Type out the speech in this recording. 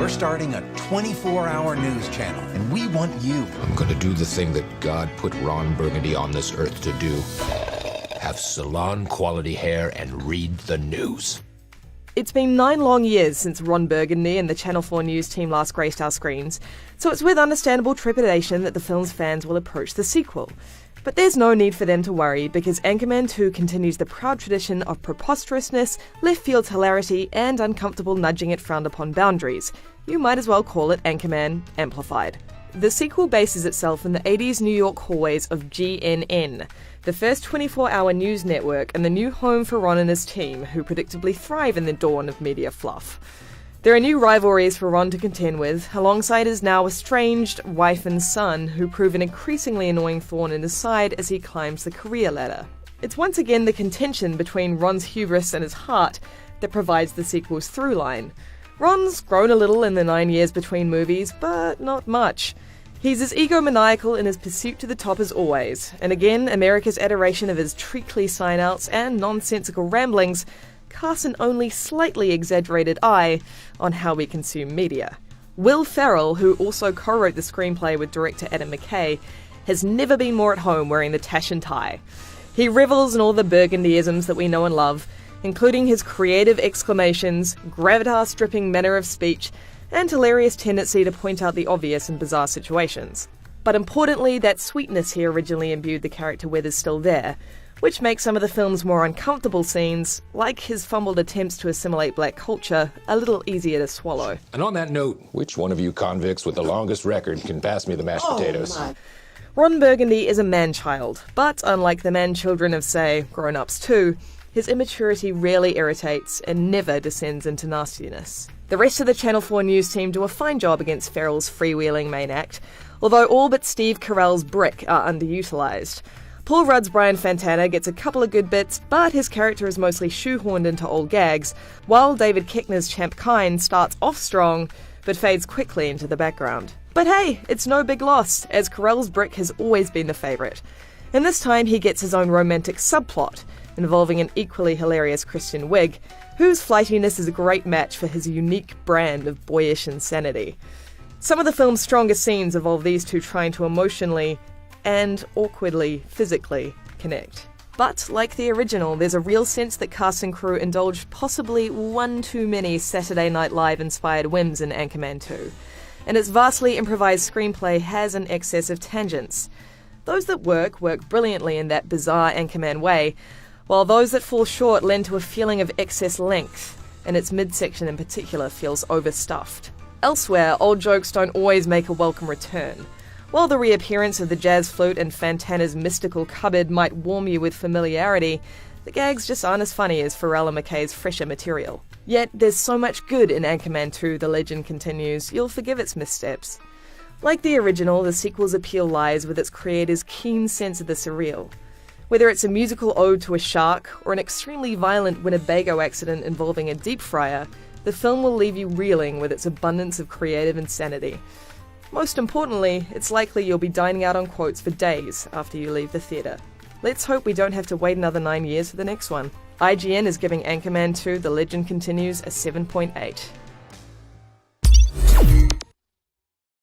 We're starting a 24-hour news channel, and we want you. I'm gonna do the thing that God put Ron Burgundy on this earth to do. Have salon-quality hair and read the news. It's been 9 long years since Ron Burgundy and the Channel 4 News team last graced our screens, so it's with understandable trepidation that the film's fans will approach the sequel. But there's no need for them to worry, because Anchorman 2 continues the proud tradition of preposterousness, left-field hilarity, and uncomfortable nudging at frowned-upon boundaries. You might as well call it Anchorman Amplified. The sequel bases itself in the 80s New York hallways of GNN, the first 24-hour news network and the new home for Ron and his team, who predictably thrive in the dawn of media fluff. There are new rivalries for Ron to contend with, alongside his now estranged wife and son, who prove an increasingly annoying thorn in his side as he climbs the career ladder. It's once again the contention between Ron's hubris and his heart that provides the sequel's through line. Ron's grown a little in the 9 years between movies, but not much. He's as egomaniacal in his pursuit to the top as always, and again, America's adoration of his treacly sign-outs and nonsensical ramblings casts an only slightly exaggerated eye on how we consume media. Will Ferrell, who also co-wrote the screenplay with director Adam McKay, has never been more at home wearing the tash and tie. He revels in all the Burgundyisms that we know and love, including his creative exclamations, gravitas-stripping manner of speech, and hilarious tendency to point out the obvious in bizarre situations. But importantly, that sweetness he originally imbued the character with is still there, which makes some of the film's more uncomfortable scenes, like his fumbled attempts to assimilate black culture, a little easier to swallow. And on that note, which one of you convicts with the longest record can pass me the mashed potatoes? My. Ron Burgundy is a man-child, but unlike the man-children of, say, grown-ups too, his immaturity rarely irritates and never descends into nastiness. The rest of the Channel 4 News team do a fine job against Ferrell's freewheeling main act, although all but Steve Carell's Brick are underutilised. Paul Rudd's Brian Fantana gets a couple of good bits, but his character is mostly shoehorned into old gags, while David Koechner's Champ Kine starts off strong, but fades quickly into the background. But hey, it's no big loss, as Carell's Brick has always been the favourite. And this time he gets his own romantic subplot, involving an equally hilarious Christian Wiig, whose flightiness is a great match for his unique brand of boyish insanity. Some of the film's strongest scenes involve these two trying to emotionally and awkwardly physically connect. But like the original, there's a real sense that cast and crew indulged possibly one too many Saturday Night Live inspired whims in Anchorman 2, and its vastly improvised screenplay has an excess of tangents. Those that work brilliantly in that bizarre Anchorman way, while those that fall short lend to a feeling of excess length, and its midsection in particular feels overstuffed. Elsewhere, old jokes don't always make a welcome return. While the reappearance of the jazz flute and Fantana's mystical cupboard might warm you with familiarity, the gags just aren't as funny as Ferrell and McKay's fresher material. Yet there's so much good in Anchorman 2, The Legend Continues, you'll forgive its missteps. Like the original, the sequel's appeal lies with its creator's keen sense of the surreal. Whether it's a musical ode to a shark or an extremely violent Winnebago accident involving a deep fryer, the film will leave you reeling with its abundance of creative insanity. Most importantly, it's likely you'll be dining out on quotes for days after you leave the theatre. Let's hope we don't have to wait another 9 years for the next one. IGN is giving Anchorman 2 The Legend Continues a 7.8.